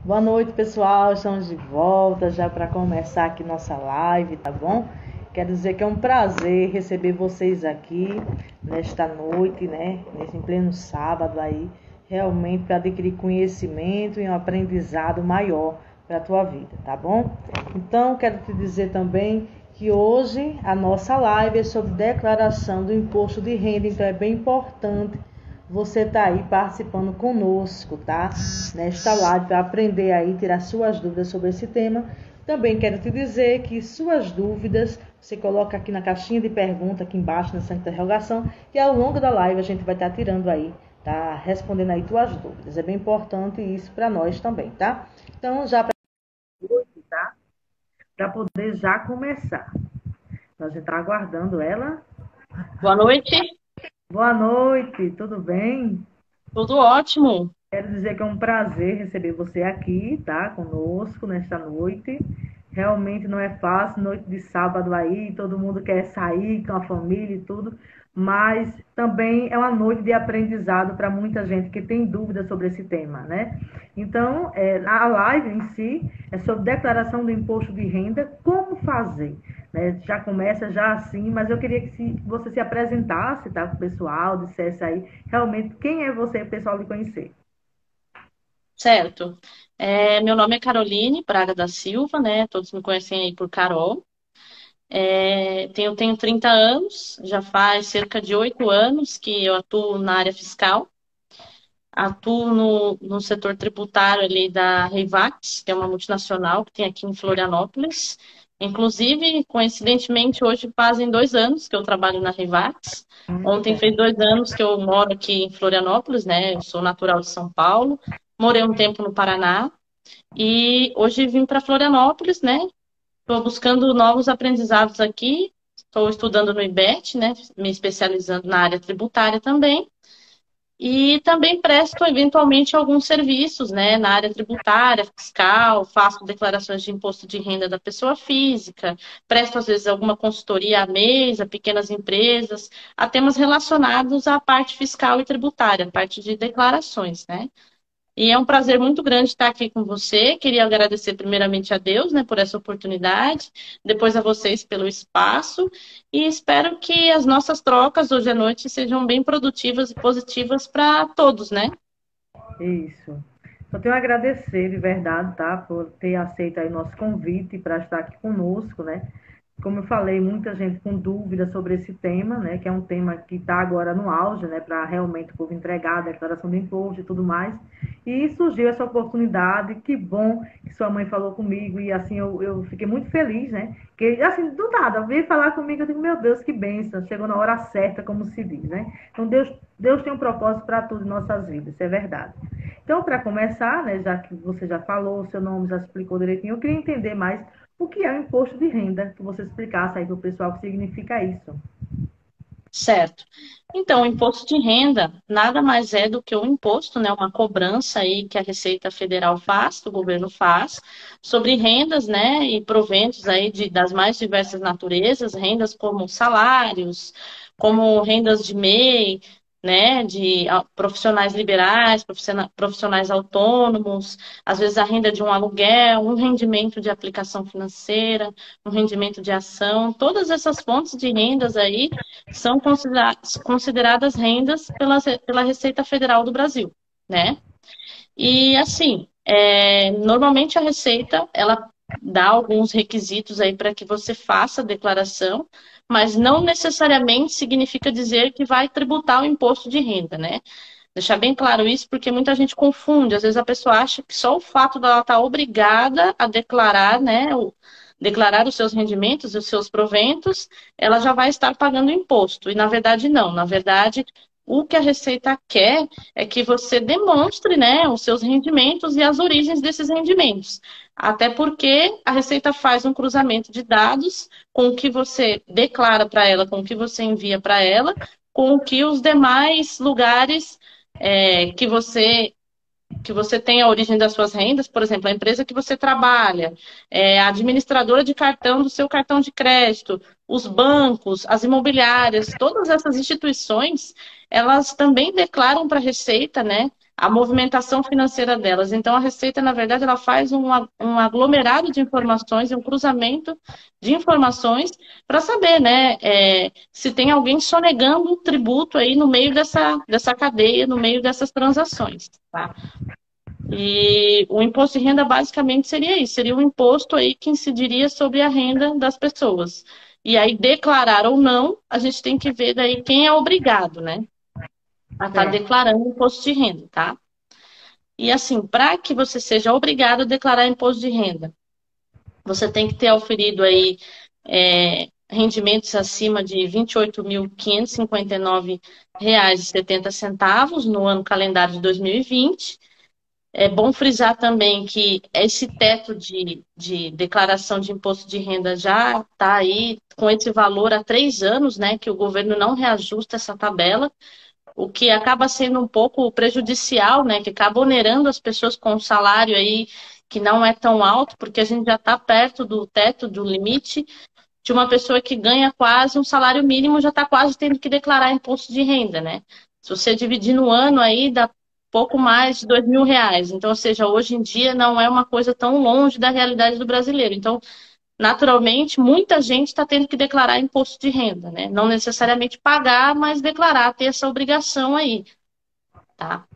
Boa noite, pessoal. Estamos de volta já para começar aqui nossa live, tá bom? Quero dizer que é um prazer receber vocês aqui nesta noite, né? Em pleno sábado aí, realmente para adquirir conhecimento e um aprendizado maior para a tua vida, tá bom? Então, quero te dizer também que hoje a nossa live é sobre declaração do imposto de renda, então é bem importante você está aí participando conosco, tá? Nesta live para aprender aí, tirar suas dúvidas sobre esse tema. Também quero te dizer que suas dúvidas, você coloca aqui na caixinha de pergunta, aqui embaixo, nessa interrogação, e ao longo da live a gente vai estar tirando aí, tá? Respondendo aí tuas dúvidas. É bem importante isso para nós também, tá? Então, já para tá? Para poder já começar. Nós já está aguardando ela. Boa noite, Boa noite, tudo bem? tudo ótimo. Quero dizer que é um prazer receber você aqui, tá? Conosco nesta noite. Realmente não é fácil, noite de sábado aí, todo mundo quer sair com a família e tudo, mas também é uma noite de aprendizado para muita gente que tem dúvidas sobre esse tema, né? Então, a live em si é sobre declaração do imposto de renda, como fazer, né? Já começa já assim, mas eu queria que você se apresentasse, tá, para o pessoal, dissesse aí realmente quem é você, o pessoal lhe conhecer. Certo. Meu nome é Caroline Braga da Silva, né? Todos me conhecem aí por Carol. Tenho 30 anos, já faz cerca de 8 anos que eu atuo na área fiscal. Atuo no setor tributário ali da Reivax, que é uma multinacional que tem aqui em Florianópolis. Inclusive, coincidentemente, hoje fazem 2 anos que eu trabalho na Reivax. Muito Ontem bom. fez 2 anos que eu moro aqui em Florianópolis, né? Eu sou natural de São Paulo. Morei um tempo no Paraná e hoje vim para Florianópolis, né? Estou buscando novos aprendizados aqui. Estou estudando no IBET, né? Me especializando na área tributária também. E também presto eventualmente alguns serviços, né, na área tributária, fiscal, faço declarações de imposto de renda da pessoa física, presto às vezes alguma consultoria à mesa, pequenas empresas, a temas relacionados à parte fiscal e tributária, parte de declarações, né? E é um prazer muito grande estar aqui com você. Queria agradecer primeiramente a Deus, né, por essa oportunidade, depois a vocês pelo espaço, e espero que as nossas trocas hoje à noite sejam bem produtivas e positivas para todos, né? Isso. Só tenho a agradecer de verdade, tá? Por ter aceito aí nosso convite para estar aqui conosco, né? Como eu falei, muita gente com dúvidas sobre esse tema, né? Que é um tema que está agora no auge, né? Para realmente o povo entregar a declaração de imposto e tudo mais. E surgiu essa oportunidade, que bom que sua mãe falou comigo, e assim eu fiquei muito feliz, né? Que assim, do nada, veio falar comigo, eu digo, meu Deus, que bênção, chegou na hora certa, como se diz, né? Então Deus tem um propósito para tudo em nossas vidas, isso é verdade. Então, para começar, né, já que você já falou, o seu nome já explicou direitinho, eu queria entender mais o que é o imposto de renda, que você explicasse aí para o pessoal o que significa isso. Certo. Então, o imposto de renda nada mais é do que um imposto, né, uma cobrança aí que a Receita Federal faz, que o governo faz, sobre rendas, né, e proventos aí das mais diversas naturezas, rendas como salários, como rendas de MEI, né, de profissionais liberais, profissionais autônomos, às vezes a renda de um aluguel, um rendimento de aplicação financeira, um rendimento de ação, todas essas fontes de rendas aí são consideradas rendas pela Receita Federal do Brasil, né? E assim, normalmente a Receita ela dá alguns requisitos aí para que você faça a declaração, mas não necessariamente significa dizer que vai tributar o imposto de renda, né? Deixar bem claro isso, porque muita gente confunde. Às vezes a pessoa acha que só o fato dela estar obrigada a declarar, né, declarar os seus rendimentos, os seus proventos, ela já vai estar pagando imposto. E na verdade não. Na verdade, o que a Receita quer é que você demonstre, né, os seus rendimentos e as origens desses rendimentos. Até porque a Receita faz um cruzamento de dados com o que você declara para ela, com o que você envia para ela, com o que os demais lugares que você tem a origem das suas rendas, por exemplo, a empresa que você trabalha, a administradora de cartão do seu cartão de crédito, os bancos, as imobiliárias, todas essas instituições, elas também declaram para a Receita, né? a movimentação financeira delas. Então, a Receita, na verdade, ela faz um aglomerado de informações, um cruzamento de informações para saber, né, se tem alguém sonegando tributo aí no meio dessa cadeia, no meio dessas transações, tá? E o imposto de renda basicamente seria isso, seria um imposto aí que incidiria sobre a renda das pessoas. E aí, declarar ou não, a gente tem que ver daí quem é obrigado, né, a estar Certo. declarando imposto de renda, tá? E assim, para que você seja obrigado a declarar imposto de renda, você tem que ter auferido aí rendimentos acima de R$ 28.559,70 no ano calendário de 2020. É bom frisar também que esse teto de declaração de imposto de renda já está aí com esse valor há 3 anos, né? Que o governo não reajusta essa tabela, o que acaba sendo um pouco prejudicial, né? Que acaba onerando as pessoas com um salário aí que não é tão alto, porque a gente já está perto do teto, do limite, de uma pessoa que ganha quase um salário mínimo, já está quase tendo que declarar imposto de renda, né? Se você dividir no ano aí, dá pouco mais de R$ 2.000. Então, ou seja, hoje em dia não é uma coisa tão longe da realidade do brasileiro. Então, naturalmente, muita gente está tendo que declarar imposto de renda, né? Não necessariamente pagar, mas declarar, ter essa obrigação aí, tá? É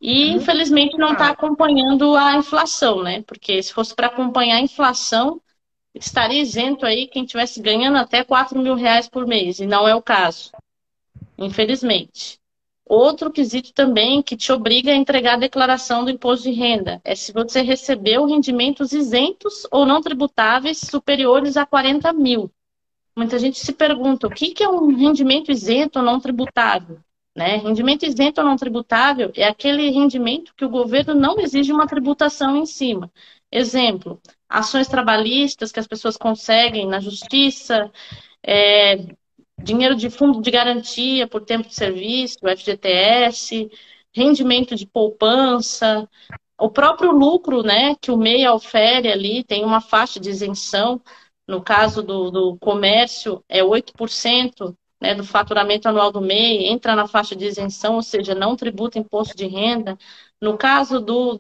E, muito infelizmente, não está complicado. acompanhando a inflação, né? Porque se fosse para acompanhar a inflação, estaria isento aí quem estivesse ganhando até R$ 4.000 por mês, e não é o caso, infelizmente. Outro quesito também que te obriga a entregar a declaração do imposto de renda é se você recebeu rendimentos isentos ou não tributáveis superiores a 40 mil. Muita gente se pergunta o que é um rendimento isento ou não tributável? Né? Rendimento isento ou não tributável é aquele rendimento que o governo não exige uma tributação em cima. Exemplo, ações trabalhistas que as pessoas conseguem na justiça, é, dinheiro de fundo de garantia por tempo de serviço, o FGTS, rendimento de poupança, o próprio lucro, né, que o MEI ofere ali, tem uma faixa de isenção. No caso do comércio, é 8%, né, do faturamento anual do MEI, entra na faixa de isenção, ou seja, não tributa imposto de renda. No caso do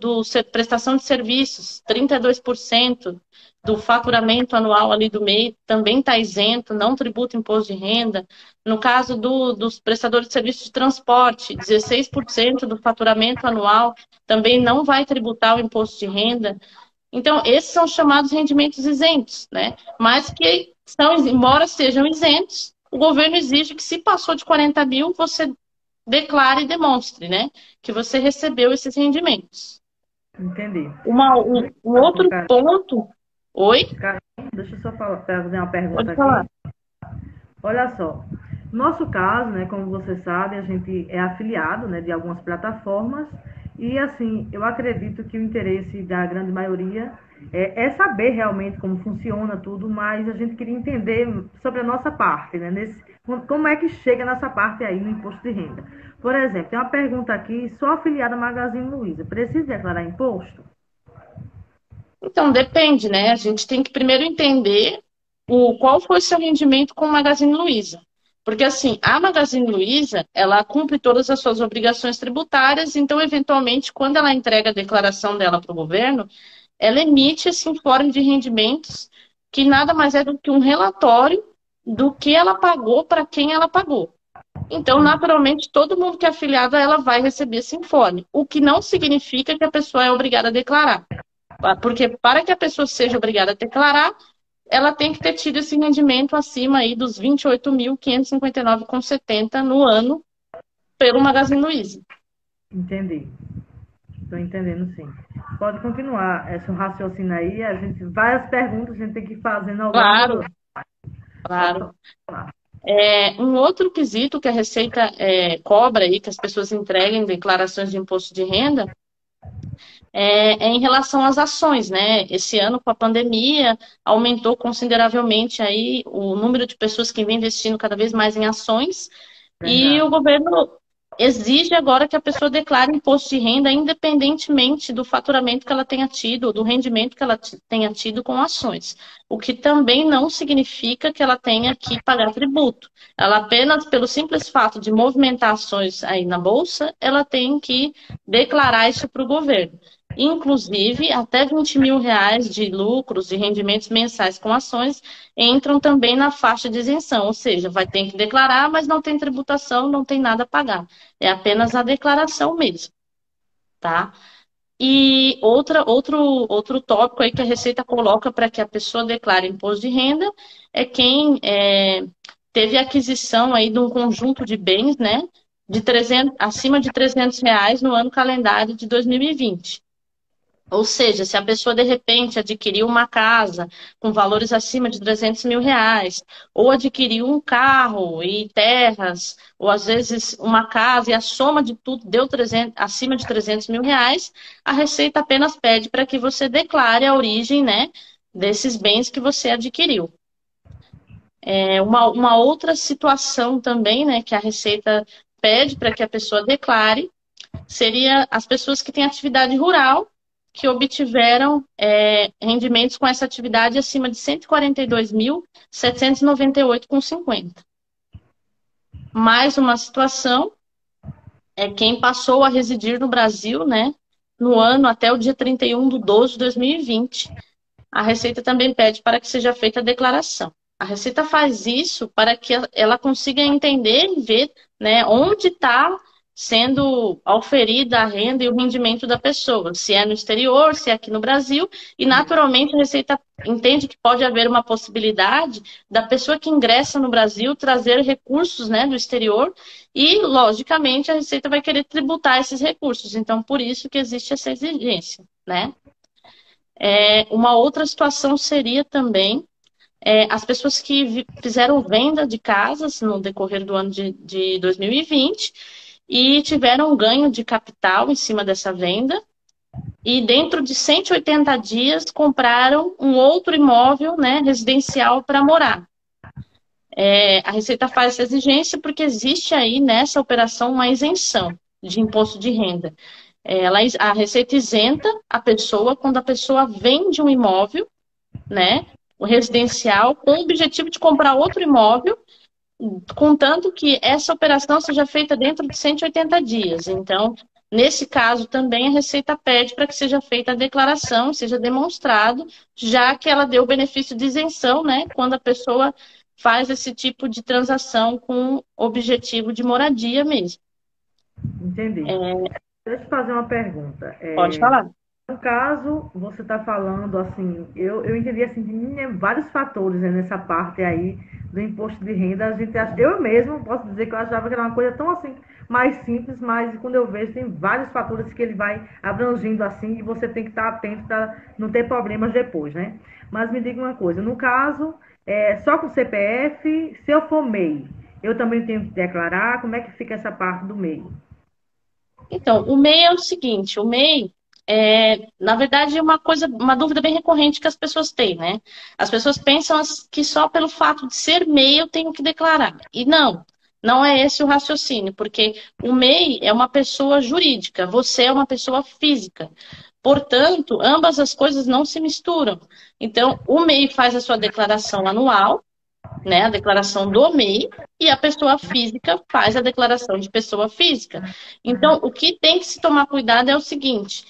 prestação de serviços, 32% do faturamento anual ali do MEI também está isento, não tributa imposto de renda. No caso dos prestadores de serviços de transporte, 16% do faturamento anual também não vai tributar o imposto de renda. Então, esses são chamados rendimentos isentos, né? Mas que são, embora sejam isentos, o governo exige que se passou de 40 mil, você declare e demonstre, né? Que você recebeu esses rendimentos. Entendi. Um outro ponto. Oi? Cara, deixa eu só fazer uma pergunta Pode aqui. falar. Olha só, no nosso caso, né, como você sabe, a gente é afiliado, né, de algumas plataformas e, assim, eu acredito que o interesse da grande maioria é saber realmente como funciona tudo, mas a gente queria entender sobre a nossa parte, né, como é que chega nessa parte aí no imposto de renda. Por exemplo, tem uma pergunta aqui, sou afiliada a Magazine Luiza, precisa declarar imposto? Então, depende, né? A gente tem que primeiro entender qual foi o seu rendimento com o Magazine Luiza. Porque, assim, a Magazine Luiza, ela cumpre todas as suas obrigações tributárias, então, eventualmente, quando ela entrega a declaração dela para o governo, ela emite esse informe de rendimentos, que nada mais é do que um relatório do que ela pagou para quem ela pagou. Então, naturalmente, todo mundo que é afiliado a ela vai receber esse informe, o que não significa que a pessoa é obrigada a declarar. Porque para que a pessoa seja obrigada a declarar, ela tem que ter tido esse rendimento acima aí dos 28.559,70 no ano pelo Magazine Luiza. Entendi. Estou entendendo, sim. Pode continuar esse raciocínio aí. A gente, várias perguntas a gente tem que ir fazendo ao longo Claro, do. Pode claro. falar. Um outro quesito que a Receita cobra aí, que as pessoas entreguem declarações de imposto de renda, é em relação às ações, né? Esse ano, com a pandemia, aumentou consideravelmente aí o número de pessoas que vem investindo cada vez mais em ações, e o Verdade. governo exige agora que a pessoa declare imposto de renda independentemente do faturamento que ela tenha tido, ou do rendimento que ela tenha tido com ações. O que também não significa que ela tenha que pagar tributo. Ela apenas, pelo simples fato de movimentar ações aí na Bolsa, ela tem que declarar isso para o governo. Inclusive, até R$ 20.000 de lucros e rendimentos mensais com ações entram também na faixa de isenção, ou seja, vai ter que declarar, mas não tem tributação, não tem nada a pagar. É apenas a declaração mesmo, tá? E outro tópico aí que a Receita coloca para que a pessoa declare imposto de renda é quem teve aquisição aí de um conjunto de bens, né, acima de R$ 300 no ano calendário de 2020. Ou seja, se a pessoa de repente adquiriu uma casa com valores acima de R$ 300.000, ou adquiriu um carro e terras, ou às vezes uma casa e a soma de tudo deu acima de R$ 300.000, a Receita apenas pede para que você declare a origem, né, desses bens que você adquiriu. Uma outra situação também, né, que a Receita pede para que a pessoa declare seria as pessoas que têm atividade rural que obtiveram rendimentos com essa atividade acima de R$ 142.798,50. Mais uma situação é quem passou a residir no Brasil, né, no ano até o dia 31/12/2020. A Receita também pede para que seja feita a declaração. A Receita faz isso para que ela consiga entender e ver, né, onde está sendo auferida a renda e o rendimento da pessoa, se é no exterior, se é aqui no Brasil, e naturalmente a Receita entende que pode haver uma possibilidade da pessoa que ingressa no Brasil trazer recursos, né, do exterior, e logicamente a Receita vai querer tributar esses recursos, então por isso que existe essa exigência, né? Uma outra situação seria também as pessoas que fizeram venda de casas no decorrer do ano de 2020 e tiveram um ganho de capital em cima dessa venda e dentro de 180 dias compraram um outro imóvel, né, residencial para morar. A Receita faz essa exigência porque existe aí nessa operação uma isenção de imposto de renda. A Receita isenta a pessoa quando a pessoa vende um imóvel, né, o residencial, com o objetivo de comprar outro imóvel, contanto que essa operação seja feita dentro de 180 dias. Então, nesse caso também a Receita pede para que seja feita a declaração, seja demonstrado, já que ela deu o benefício de isenção, né, quando a pessoa faz esse tipo de transação com objetivo de moradia mesmo. Entendi. Deixa eu fazer uma pergunta. Pode falar. No caso, você está falando assim, eu entendi assim, vários fatores, né, nessa parte aí do imposto de renda. Eu mesmo posso dizer que eu achava que era uma coisa tão assim, mais simples, mas quando eu vejo, tem vários fatores que ele vai abrangindo assim e você tem que estar atento para não ter problemas depois, né? Mas me diga uma coisa, no caso, só com CPF, se eu for MEI, eu também tenho que declarar, como é que fica essa parte do MEI? Então, o MEI é o seguinte, o MEI na verdade, é uma dúvida bem recorrente que as pessoas têm, né? As pessoas pensam que só pelo fato de ser MEI eu tenho que declarar. E não é esse o raciocínio, porque o MEI é uma pessoa jurídica, você é uma pessoa física. Portanto, ambas as coisas não se misturam. Então, o MEI faz a sua declaração anual, né, a declaração do MEI, e a pessoa física faz a declaração de pessoa física. Então, o que tem que se tomar cuidado é o seguinte: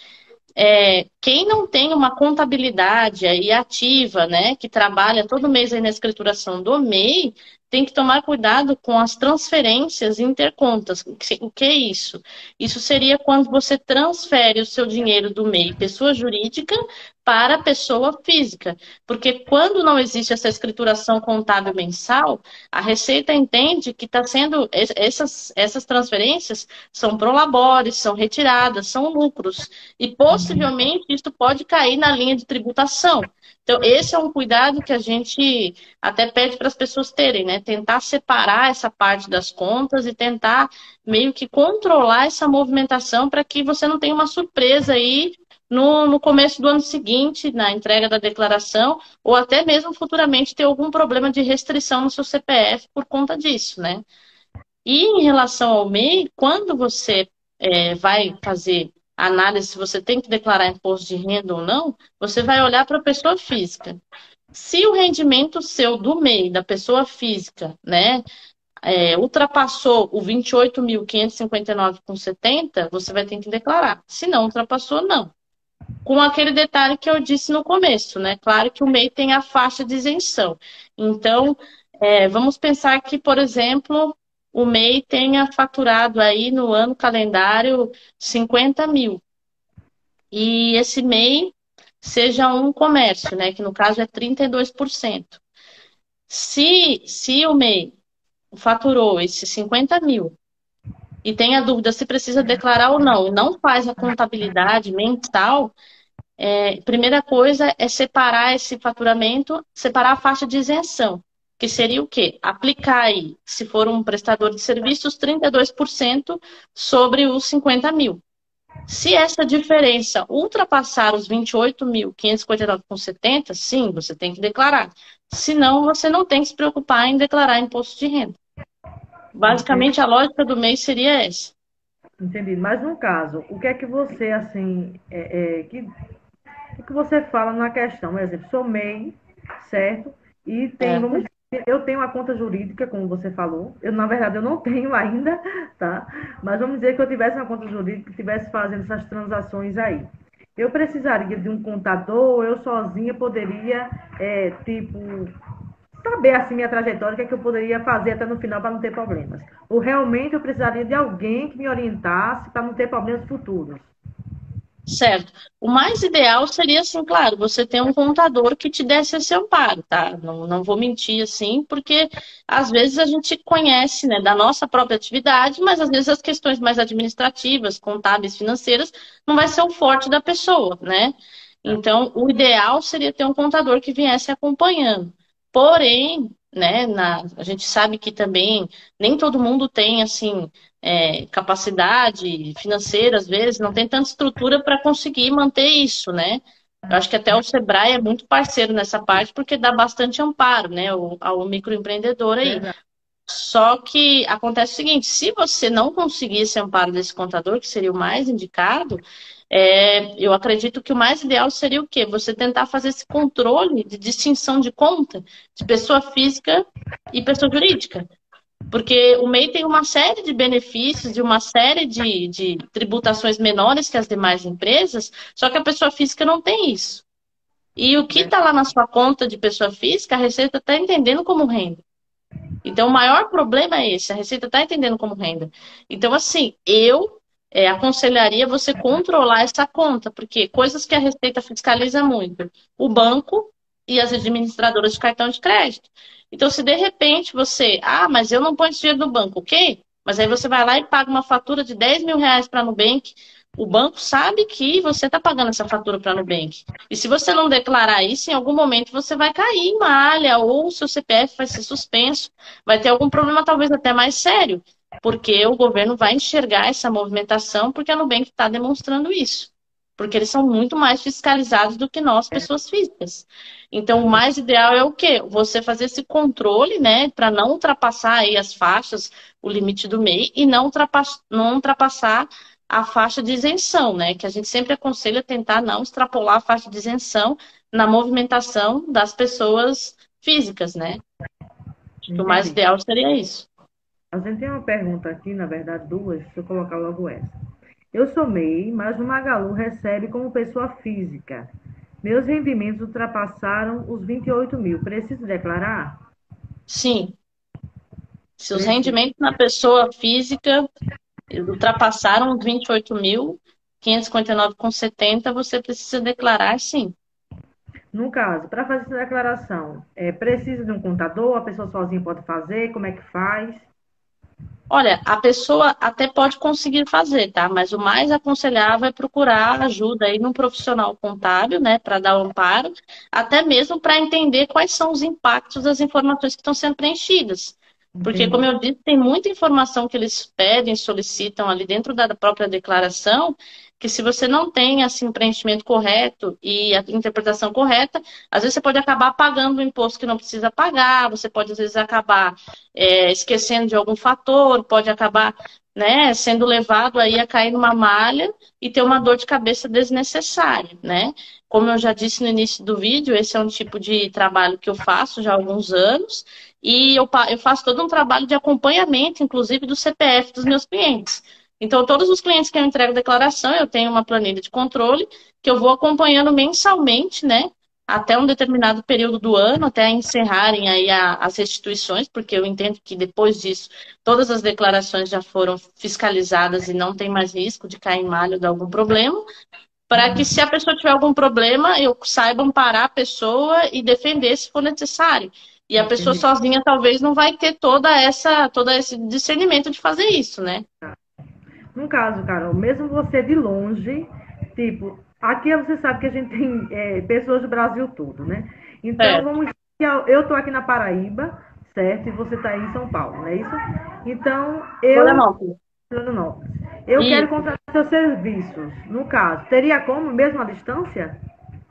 quem não tem uma contabilidade aí ativa, né, que trabalha todo mês aí na escrituração do MEI, tem que tomar cuidado com as transferências intercontas. O que é isso? Isso seria quando você transfere o seu dinheiro do MEI, pessoa jurídica, para a pessoa física. Porque quando não existe essa escrituração contábil mensal, a Receita entende que está sendo essas transferências são prolabores, são retiradas, são lucros. E possivelmente isso pode cair na linha de tributação. Então, esse é um cuidado que a gente até pede para as pessoas terem, né? Tentar separar essa parte das contas e tentar meio que controlar essa movimentação para que você não tenha uma surpresa aí no começo do ano seguinte, na entrega da declaração, ou até mesmo futuramente ter algum problema de restrição no seu CPF por conta disso, né? E em relação ao MEI, quando você vai fazer análise se você tem que declarar imposto de renda ou não, você vai olhar para a pessoa física. Se o rendimento seu do MEI, da pessoa física, né, ultrapassou o 28.559,70, você vai ter que declarar. Se não ultrapassou, não. Com aquele detalhe que eu disse no começo, né? Claro que o MEI tem a faixa de isenção. Então, vamos pensar que, por exemplo, o MEI tenha faturado aí no ano calendário 50 mil. E esse MEI seja um comércio, né? Que no caso é 32%. Se o MEI faturou esses 50 mil e tem a dúvida se precisa declarar ou não, e não faz a contabilidade mensal, primeira coisa é separar esse faturamento, separar a faixa de isenção, que seria o quê? Aplicar aí, se for um prestador de serviços, 32% sobre os 50 mil. Se essa diferença ultrapassar os 28.559,70, sim, você tem que declarar. Senão, você não tem que se preocupar em declarar imposto de renda. Entendi. Basicamente, a lógica do mês seria essa. Entendi. Mas no caso, o que é que você, assim, o que você fala na questão? Por exemplo, sou MEI, certo? E tem, vamos Certo? dizer, eu tenho uma conta jurídica, como você falou. Eu, na verdade, eu não tenho ainda, tá? Mas vamos dizer que eu tivesse uma conta jurídica e estivesse fazendo essas transações aí. Eu precisaria de um contador, ou eu sozinha poderia, tipo, saber assim minha trajetória, o que é que eu poderia fazer até no final para não ter problemas. Ou realmente eu precisaria de alguém que me orientasse para não ter problemas futuros. Certo. O mais ideal seria, assim, claro, você ter um contador que te desse esse amparo, tá? Não vou mentir, assim, porque às vezes a gente conhece, né, da nossa própria atividade, mas às vezes as questões mais administrativas, contábeis, financeiras, não vai ser o forte da pessoa, né? Então, o ideal seria ter um contador que viesse acompanhando. Porém, né, a gente sabe que também nem todo mundo tem, assim, capacidade financeira, às vezes, não tem tanta estrutura para conseguir manter isso, né? Eu acho que até o Sebrae é muito parceiro nessa parte, porque dá bastante amparo, né, ao microempreendedor aí. Verdade. Só que acontece o seguinte, se você não conseguir esse amparo desse contador, que seria o mais indicado, eu acredito que o mais ideal seria o quê? Você tentar fazer esse controle de distinção de conta de pessoa física e pessoa jurídica. Porque o MEI tem uma série de benefícios e uma série de tributações menores que as demais empresas, só que a pessoa física não tem isso. E o que está lá na sua conta de pessoa física, a Receita está entendendo como renda. Então, o maior problema é esse, a Receita está entendendo como renda. Então, assim, eu aconselharia você controlar essa conta, porque coisas que a Receita fiscaliza muito, o banco e as administradoras de cartão de crédito. Então, se de repente você, mas eu não ponho esse dinheiro no banco, ok? Mas aí você vai lá e paga uma fatura de 10 mil reais para a Nubank, o banco sabe que você está pagando essa fatura para a Nubank. E se você não declarar isso, em algum momento você vai cair em malha ou o seu CPF vai ser suspenso, vai ter algum problema talvez até mais sério, porque o governo vai enxergar essa movimentação porque a Nubank está demonstrando isso. Porque eles são muito mais fiscalizados do que nós, pessoas físicas. Então, o mais ideal é o quê? Você fazer esse controle, né, para não ultrapassar aí as faixas, o limite do MEI, e não ultrapassar a faixa de isenção, né? Que a gente sempre aconselha tentar não extrapolar a faixa de isenção na movimentação das pessoas físicas, né? Acho que o mais Entendi. ideal seria isso. A gente tem uma pergunta aqui, na verdade, duas, se eu colocar logo essa. Eu sou MEI, mas o Magalu recebe como pessoa física. Meus rendimentos ultrapassaram os 28 mil. Preciso declarar? Sim, se os Preciso. rendimentos na pessoa física ultrapassaram os 28.559,70, você precisa declarar sim. No caso, para fazer essa declaração, precisa de um contador? A pessoa sozinha pode fazer? Como é que faz? Olha, a pessoa até pode conseguir fazer, tá? Mas o mais aconselhável é procurar ajuda aí num profissional contábil, né, para dar o amparo, até mesmo para entender quais são os impactos das informações que estão sendo preenchidas. Porque, como Entendi. eu disse, tem muita informação que eles pedem, solicitam ali dentro da própria declaração, que se você não tem assim, o preenchimento correto e a interpretação correta, às vezes você pode acabar pagando um imposto que não precisa pagar, você pode, às vezes, acabar esquecendo de algum fator, pode acabar, né, sendo levado aí a cair numa malha e ter uma dor de cabeça desnecessária, né? Como eu já disse no início do vídeo, esse é um tipo de trabalho que eu faço já há alguns anos, e eu faço todo um trabalho de acompanhamento, inclusive do CPF dos meus clientes. Então, todos os clientes que eu entrego declaração, eu tenho uma planilha de controle que eu vou acompanhando mensalmente, né? Até um determinado período do ano, até encerrarem aí as restituições, porque eu entendo que depois disso todas as declarações já foram fiscalizadas e não tem mais risco de cair em malha ou de algum problema, para que se a pessoa tiver algum problema, eu saiba amparar a pessoa e defender se for necessário. E a pessoa Entendi. sozinha talvez não vai ter todo esse discernimento de fazer isso, né? No caso, Carol, mesmo você de longe, tipo, aqui você sabe que a gente tem pessoas do Brasil todo, né? Então, Certo. vamos dizer que eu tô aqui na Paraíba, certo? E você tá aí em São Paulo, não é isso? Então, Florianópolis. Florianópolis, eu quero Isso. contratar seus serviços. No caso, teria como, mesmo à distância?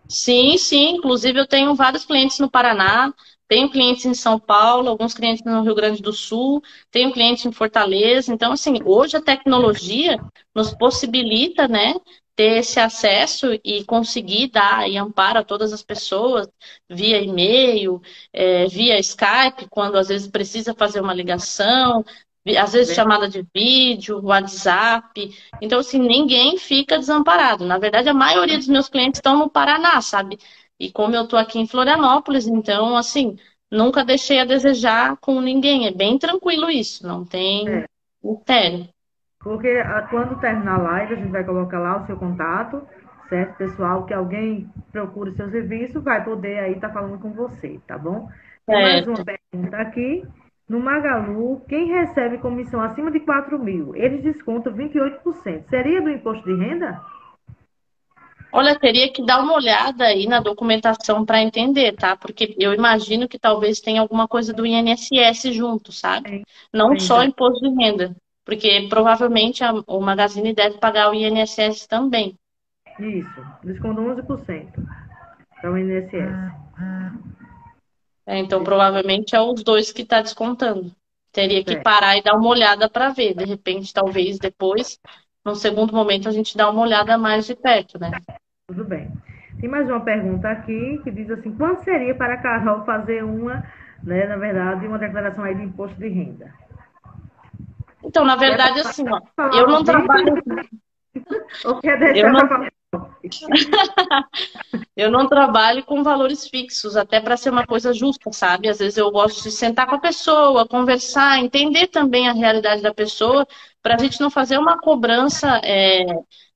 Sim, sim. Inclusive, eu tenho vários clientes no Paraná, tenho clientes em São Paulo, alguns clientes no Rio Grande do Sul, tenho clientes em Fortaleza. Então, assim, hoje a tecnologia nos possibilita, né, ter esse acesso e conseguir dar e amparo a todas as pessoas via e-mail, via Skype, quando às vezes precisa fazer uma ligação, às vezes chamada de vídeo, WhatsApp. Então, assim, ninguém fica desamparado. Na verdade, a maioria dos meus clientes estão no Paraná, sabe? E como eu tô aqui em Florianópolis, então, assim, nunca deixei a desejar com ninguém. É bem tranquilo isso, não tem É, mistério. porque quando terminar a live, a gente vai colocar lá o seu contato, certo, pessoal? Que alguém procure seu serviço, vai poder aí estar falando com você, tá bom? Tem mais uma Certo. pergunta aqui. No Magalu, quem recebe comissão acima de 4.000, eles descontam 28%. Seria do imposto de renda? Olha, teria que dar uma olhada aí na documentação para entender, tá? Porque eu imagino que talvez tenha alguma coisa do INSS junto, sabe? Tem, Não tem só também. imposto de renda, porque provavelmente o Magazine deve pagar o INSS também. Isso, desconta 11% para o INSS. Então, provavelmente é os dois que está descontando. Teria que Certo, parar e dar uma olhada para ver. De repente, talvez depois, num segundo momento, a gente dá uma olhada mais de perto, né? tudo bem. Tem mais uma pergunta aqui que diz assim: quanto seria para a Carol fazer uma, né, na verdade, uma declaração aí de imposto de renda? Então, na Quer verdade, assim, ó, falar eu ao não vivo trabalho, ou quer eu deixar para não, falar? eu não trabalho com valores fixos, até para ser uma coisa justa, sabe? Às vezes eu gosto de sentar com a pessoa, conversar, entender também a realidade da pessoa, para a gente não fazer uma cobrança,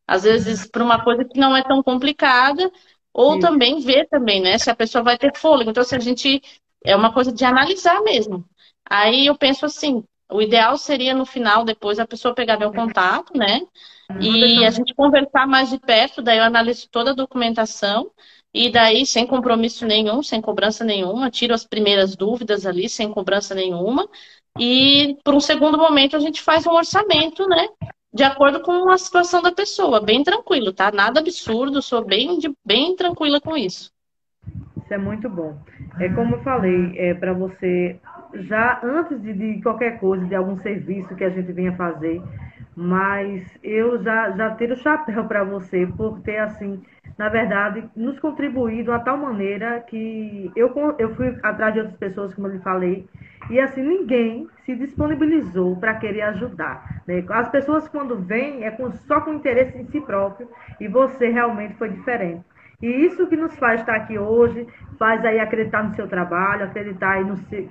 às vezes, por uma coisa que não é tão complicada, ou Isso, também ver também, né, se a pessoa vai ter fôlego. Então, se a gente é uma coisa de analisar mesmo. Aí eu penso assim, o ideal seria no final, depois a pessoa pegar meu contato, né? vou E deixar a no. gente conversar mais de perto, daí eu analiso toda a documentação e daí sem compromisso nenhum, sem cobrança nenhuma, tiro as primeiras dúvidas ali sem cobrança nenhuma e por um segundo momento a gente faz um orçamento, né? De acordo com a situação da pessoa, bem tranquilo, tá? Nada absurdo, sou bem tranquila com isso. Isso é muito bom. É como eu falei, para você, já antes de qualquer coisa, de algum serviço que a gente venha fazer, mas eu já tiro o chapéu para você por ter, assim, na verdade, nos contribuído a tal maneira que eu fui atrás de outras pessoas, como eu lhe falei, e assim, ninguém se disponibilizou para querer ajudar. Né? As pessoas, quando vêm, só com interesse em si próprio, e você realmente foi diferente. E isso que nos faz estar aqui hoje, faz aí acreditar no seu trabalho, acreditar aí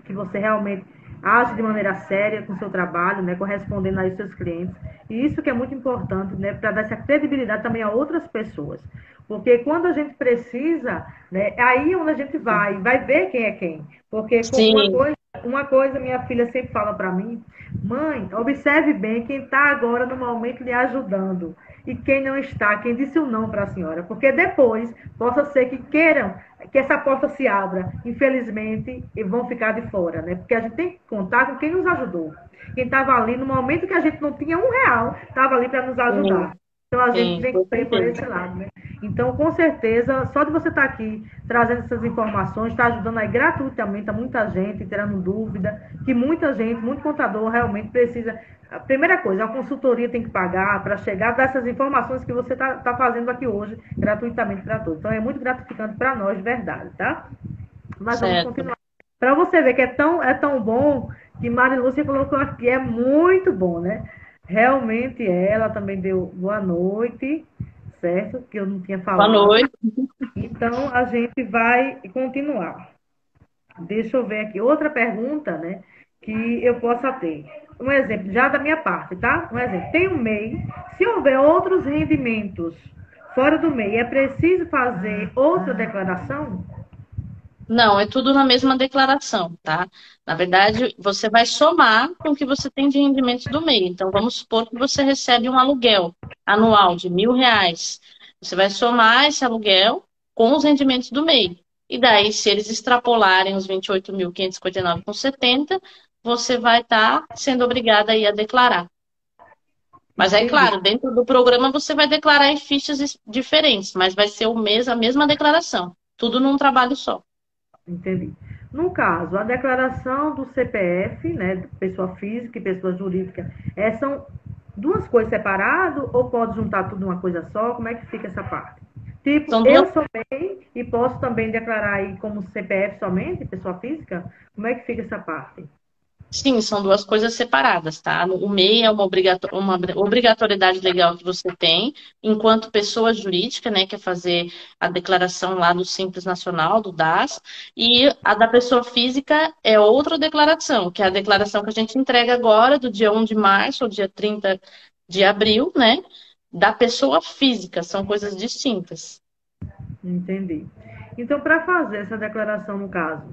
que você realmente age de maneira séria com o seu trabalho, né, correspondendo aí aos seus clientes. E isso que é muito importante, né, para dar essa credibilidade também a outras pessoas. Porque quando a gente precisa, né, aí é onde a gente vai ver quem é quem. Porque Sim, uma coisa minha filha sempre fala para mim, mãe, observe bem quem está agora no momento lhe ajudando. e quem não está, quem disse o não para a senhora, porque depois possa ser que queiram que essa porta se abra, infelizmente, e vão ficar de fora, né? Porque a gente tem que contar com quem nos ajudou. Quem estava ali no momento que a gente não tinha R$ 1, estava ali para nos Sim, ajudar. Então a gente sim, tem com que ver por certeza. esse lado, né? Então, com certeza, só de você estar aqui trazendo essas informações, está ajudando aí gratuitamente a muita gente, tirando dúvida, que muita gente, muito contador realmente precisa. A primeira coisa, a consultoria tem que pagar para chegar dessas informações que você está fazendo aqui hoje, gratuitamente para todos. Então, é muito gratificante para nós, de verdade, tá? Mas vamos Certo. continuar. Para você ver que é tão bom que Mari Lúcia colocou aqui, é muito bom, né? Realmente ela também deu boa noite, certo? Que eu não tinha Boa falado. noite. Então a gente vai continuar. Deixa eu ver aqui outra pergunta, né? Que eu possa ter. Um exemplo, já da minha parte, tá? Um exemplo. Tem um MEI. Se houver outros rendimentos fora do MEI, é preciso fazer outra declaração? Não, é tudo na mesma declaração, tá? Na verdade, você vai somar com o que você tem de rendimentos do MEI. Então, vamos supor que você recebe um aluguel anual de R$ 1.000. Você vai somar esse aluguel com os rendimentos do MEI. E daí, se eles extrapolarem os 28.559,70, você vai estar sendo obrigada aí a declarar. Mas aí, Entendi, claro, dentro do programa você vai declarar em fichas diferentes, mas vai ser a mesma declaração. Tudo num trabalho só. entendi. No caso, a declaração do CPF, né, pessoa física e pessoa jurídica, são duas coisas separadas ou pode juntar tudo numa coisa só? Como é que fica essa parte? Tipo, São duas. eu sou MEI e posso também declarar aí como CPF somente, pessoa física? Como é que fica essa parte? Sim, são duas coisas separadas, tá? O MEI é uma obrigatoriedade legal que você tem, enquanto pessoa jurídica, né, que é fazer a declaração lá do Simples Nacional, do DAS, e a da pessoa física é outra declaração, que é a declaração que a gente entrega agora, do dia 1 de março ao dia 30 de abril, né, da pessoa física, são coisas distintas. Entendi. Então, para fazer essa declaração, no caso,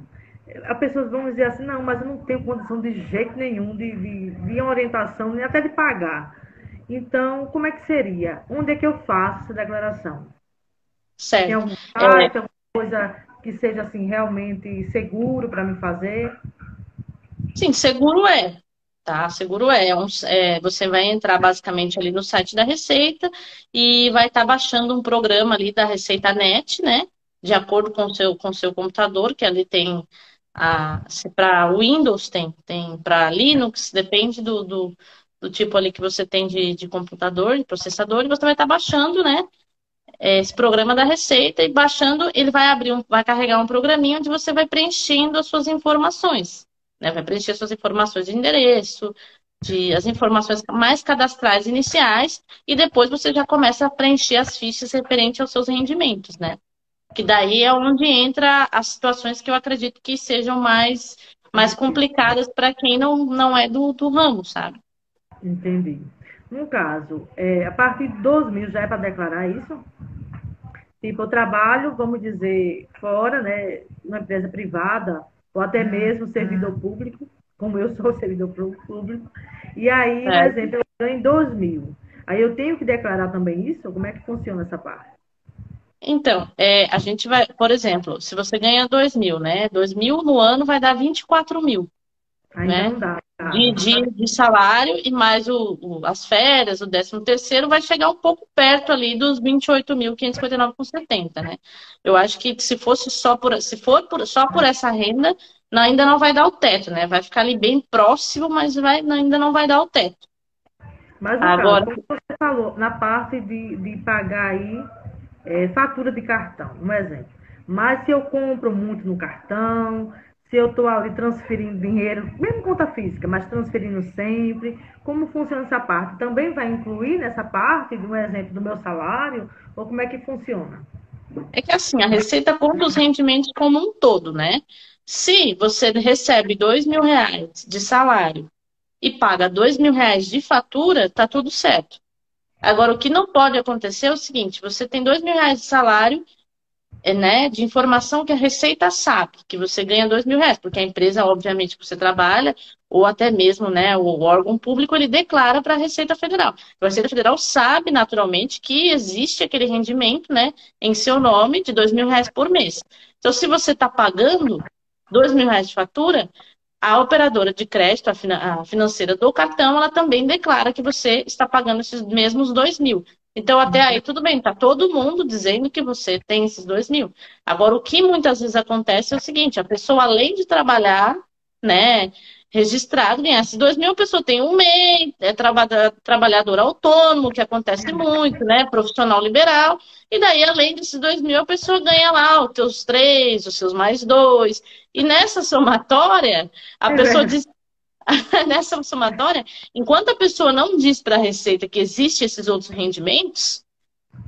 as pessoas vão dizer assim, não, mas eu não tenho condição de jeito nenhum de orientação, nem até de pagar. Então, como é que seria? Onde é que eu faço essa declaração? Tem Certo. algum site, alguma coisa que seja assim realmente seguro para me fazer? Sim, seguro é, tá? Seguro é. Você vai entrar basicamente ali no site da Receita e vai estar baixando um programa ali da Receita Net, né? De acordo com o seu computador, que ali tem para Windows tem para Linux, depende do tipo ali que você tem de computador, de processador, e você vai estar baixando, né? Esse programa da Receita e baixando, ele vai carregar um programinha onde você vai preenchendo as suas informações, né? Vai preencher suas informações de endereço, as informações mais cadastrais iniciais, e depois você já começa a preencher as fichas referentes aos seus rendimentos, né? Que daí é onde entra as situações que eu acredito que sejam mais complicadas para quem não é do ramo, sabe? Entendi. No caso, a partir de 2.000 já é para declarar isso? Tipo, eu trabalho, vamos dizer, fora, né, numa empresa privada, ou até mesmo servidor público, como eu sou servidor público, e aí, um Certo. exemplo, eu ganho 2.000. Aí eu tenho que declarar também isso? Como é que funciona essa parte? Então, a gente vai, por exemplo, se você ganha 2.000, né? 2.000 no ano vai dar 24.000, Ainda né? não dá, De, casa, não dá. de, de salário e mais as férias, o 13º vai chegar um pouco perto ali dos 28.559,70, né? Eu acho que se for só por essa renda, ainda não vai dar o teto, né? Vai ficar ali bem próximo, mas ainda não vai dar o teto. Mas no caso, Agora, como você falou, na parte de pagar aí fatura de cartão, um exemplo. Mas se eu compro muito no cartão, se eu estou ali transferindo dinheiro, mesmo conta física, mas transferindo sempre, como funciona essa parte? Também vai incluir nessa parte, de um exemplo, do meu salário? Ou como é que funciona? é que assim, a Receita conta os rendimentos como um todo, né? Se você recebe R$ 2.000 de salário e paga R$ 2.000 de fatura, tá tudo certo. Agora, o que não pode acontecer é o seguinte: você tem R$ 2.000 de salário né, de informação que a Receita sabe, que você ganha R$ 2.000, porque a empresa, obviamente, que você trabalha, ou até mesmo, né, o órgão público, ele declara para a Receita Federal. Então, a Receita Federal sabe, naturalmente, que existe aquele rendimento, né, em seu nome de R$ 2.000 por mês. Então, se você está pagando R$ 2.000 de fatura, a operadora de crédito, a financeira do cartão, ela também declara que você está pagando esses mesmos 2.000. Então, até aí, tudo bem, tá todo mundo dizendo que você tem esses 2.000. Agora, o que muitas vezes acontece é o seguinte: a pessoa, além de trabalhar, né, registrado, ganhar esses 2.000, a pessoa tem um MEI, é trabalhador autônomo, que acontece muito, né, profissional liberal, e daí, além desses 2.000, a pessoa ganha lá os seus 3, os seus mais 2, e nessa somatória, a É pessoa verdade. diz, nessa somatória, enquanto a pessoa não diz para a Receita que existem esses outros rendimentos,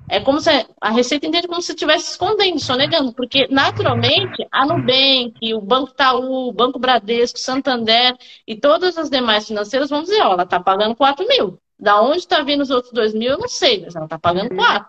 é como se a Receita entende como se estivesse escondendo, sonegando, porque naturalmente a Nubank, o Banco Itaú, o Banco Bradesco, Santander e todas as demais financeiras vão dizer, ó, ela está pagando 4.000. Da onde está vindo os outros 2.000, eu não sei, mas ela está pagando 4.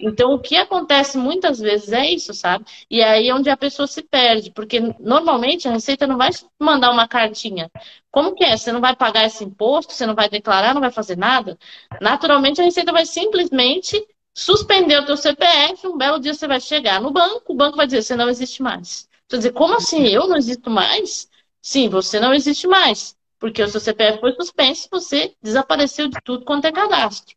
Então, o que acontece muitas vezes é isso, sabe? E aí é onde a pessoa se perde, porque normalmente a Receita não vai mandar uma cartinha. Como que é? Você não vai pagar esse imposto, você não vai declarar, não vai fazer nada? Naturalmente, a Receita vai simplesmente suspender o teu CPF, um belo dia você vai chegar no banco, o banco vai dizer, você não existe mais. Você vai dizer, como assim? Eu não existo mais? Sim, você não existe mais, porque o seu CPF foi suspenso, você desapareceu de tudo quanto é cadastro.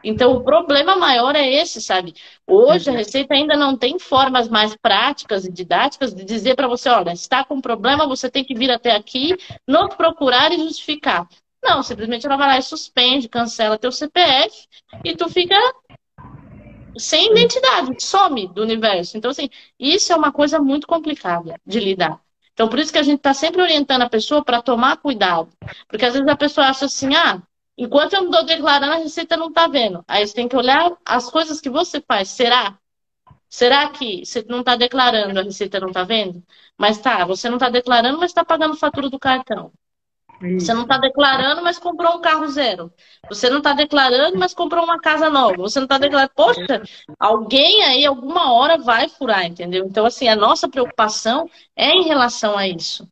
Então, o problema maior é esse, sabe? Hoje, a Receita ainda não tem formas mais práticas e didáticas de dizer para você, olha, está com problema, você tem que vir até aqui, nos procurar e justificar. Não, simplesmente ela vai lá e suspende, cancela teu CPF e tu fica sem identidade, some do universo. Então, assim, isso é uma coisa muito complicada de lidar. Então, por isso que a gente está sempre orientando a pessoa para tomar cuidado. Porque às vezes a pessoa acha assim, ah, enquanto eu não estou declarando, a Receita não está vendo. Aí você tem que olhar as coisas que você faz. Será? Será que você não está declarando, a Receita não está vendo? Mas tá, você não está declarando, mas está pagando fatura do cartão. Você não Isso. está declarando, mas comprou um carro zero. Você não está declarando, mas comprou uma casa nova. Você não está declarando. Poxa, alguém aí, alguma hora, vai furar, entendeu? Então, assim, a nossa preocupação é em relação a isso.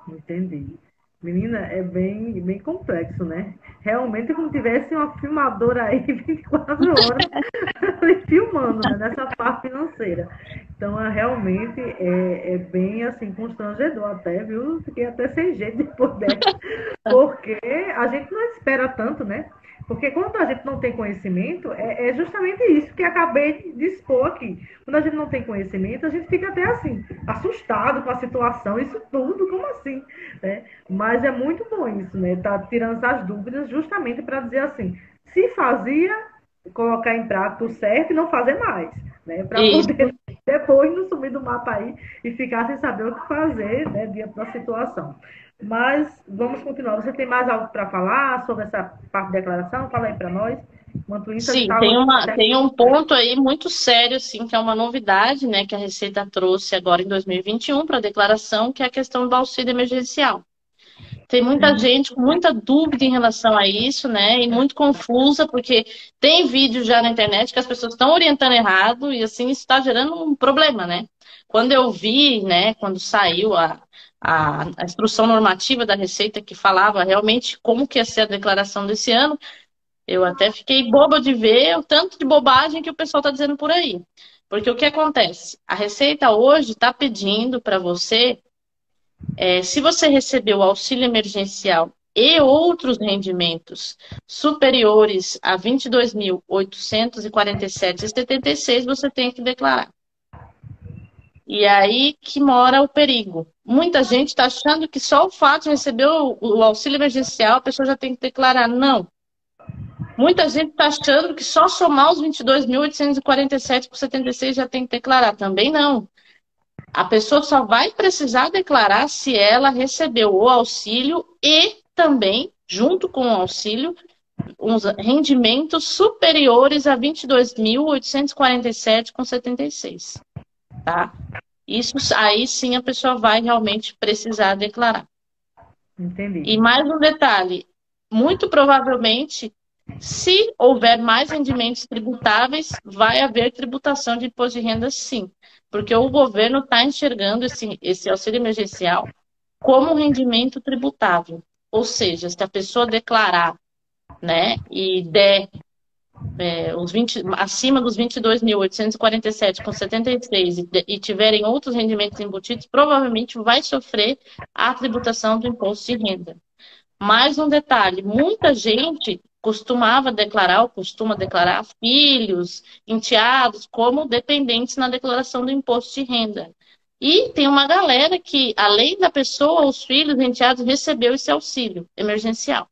Entendi. Menina, é bem complexo, né? Realmente é como se tivesse uma filmadora aí 24 horas ali filmando, né? Nessa parte financeira. Então, realmente é bem, assim, constrangedor até, viu? Fiquei até sem jeito depois dessa, porque a gente não espera tanto, né? Porque quando a gente não tem conhecimento, é justamente isso que acabei de expor aqui. Quando a gente não tem conhecimento, a gente fica até assim, assustado com a situação, isso tudo, como assim? Né? Mas é muito bom isso, né? Tá tirando essas dúvidas justamente para dizer assim, se fazia, colocar em prática o certo e não fazer mais, né? Para Isso. poder depois não sumir do mapa aí e ficar sem saber o que fazer, né, diante da situação. Mas vamos continuar. Você tem mais algo para falar sobre essa parte de declaração? Fala aí para nós. Enquanto isso, a gente Sim, está. tem um ponto aí muito sério, sim, que é uma novidade, né, que a Receita trouxe agora em 2021 para a declaração, que é a questão do auxílio emergencial. Tem muita gente com muita dúvida em relação a isso, né? E muito confusa, porque tem vídeos já na internet que as pessoas estão orientando errado e assim isso está gerando um problema, né? Quando eu vi, né, quando saiu a instrução normativa da Receita que falava realmente como que ia ser a declaração desse ano, eu até fiquei boba de ver o tanto de bobagem que o pessoal está dizendo por aí. Porque o que acontece? A Receita hoje está pedindo para você se você recebeu o auxílio emergencial e outros rendimentos superiores a 22.847,76, você tem que declarar. E aí que mora o perigo. Muita gente está achando que só o fato de receber o auxílio emergencial a pessoa já tem que declarar. Não. Muita gente está achando que só somar os 22.847,76 já tem que declarar. Também não. A pessoa só vai precisar declarar se ela recebeu o auxílio e também, junto com o auxílio, uns rendimentos superiores a 22.847,76, tá? Isso aí sim a pessoa vai realmente precisar declarar. Entendi. E mais um detalhe, muito provavelmente Se houver mais rendimentos tributáveis, vai haver tributação de imposto de renda, sim, porque o governo está enxergando esse auxílio emergencial como um rendimento tributável. Ou seja, se a pessoa declarar, né, e der acima dos 22.847,76 e tiverem outros rendimentos embutidos, provavelmente vai sofrer a tributação do imposto de renda. Mais um detalhe, muita gente costumava declarar ou costuma declarar filhos, enteados como dependentes na declaração do imposto de renda. E tem uma galera que, além da pessoa, os filhos, enteados, recebeu esse auxílio emergencial.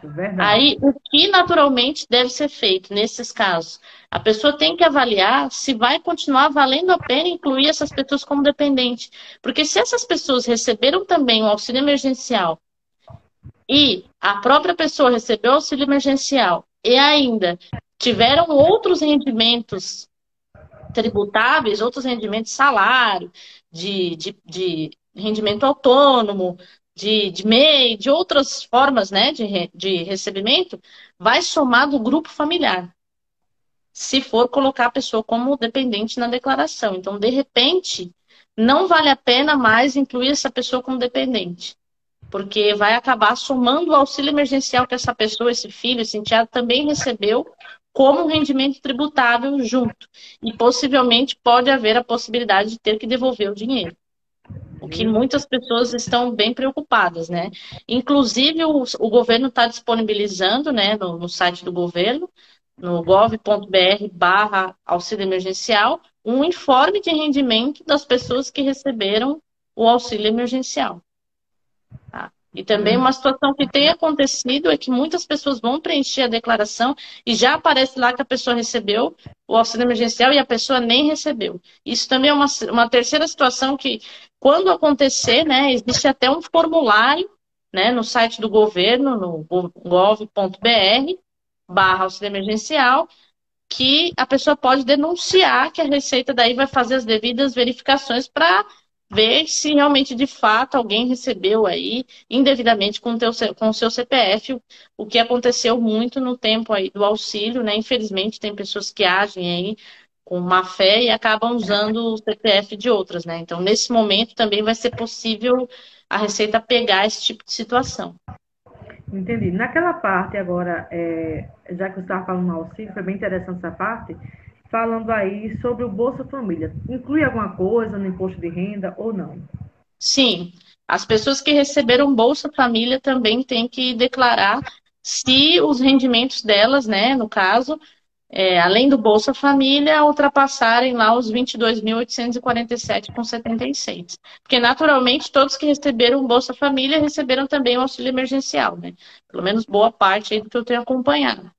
Verdade. Aí, o que naturalmente deve ser feito nesses casos? A pessoa tem que avaliar se vai continuar valendo a pena incluir essas pessoas como dependentes. Porque se essas pessoas receberam também o auxílio emergencial e a própria pessoa recebeu o auxílio emergencial e ainda tiveram outros rendimentos tributáveis, outros rendimentos, salário, de rendimento autônomo, de MEI, de outras formas, né, de recebimento, vai somar do grupo familiar, se for colocar a pessoa como dependente na declaração. Então, de repente, não vale a pena mais incluir essa pessoa como dependente, porque vai acabar somando o auxílio emergencial que essa pessoa, esse filho, esse enteado também recebeu como um rendimento tributável junto. E possivelmente pode haver a possibilidade de ter que devolver o dinheiro. O que muitas pessoas estão bem preocupadas, né? Inclusive, o governo está disponibilizando, né, no site do governo, no gov.br/auxílio emergencial, um informe de rendimento das pessoas que receberam o auxílio emergencial. Tá? E também uma situação que tem acontecido é que muitas pessoas vão preencher a declaração e já aparece lá que a pessoa recebeu o auxílio emergencial e a pessoa nem recebeu. Isso também é uma terceira situação que, quando acontecer, né, existe até um formulário, né, no site do governo, no gov.br/auxílio emergencial, que a pessoa pode denunciar que a Receita daí vai fazer as devidas verificações para ver se realmente, de fato, alguém recebeu aí indevidamente com o seu CPF, o que aconteceu muito no tempo aí do auxílio, né? Infelizmente, tem pessoas que agem aí com má fé e acabam usando o CPF de outras, né? Então, nesse momento, também vai ser possível a Receita pegar esse tipo de situação. Entendi. Naquela parte agora, já que você estava falando no auxílio, foi bem interessante essa parte, falando aí sobre o Bolsa Família. Inclui alguma coisa no imposto de renda ou não? Sim, as pessoas que receberam Bolsa Família também têm que declarar se os rendimentos delas, né, no caso, além do Bolsa Família, ultrapassarem lá os 22.847,76. Porque, naturalmente, todos que receberam Bolsa Família receberam também o auxílio emergencial, né? Pelo menos boa parte aí do que eu tenho acompanhado.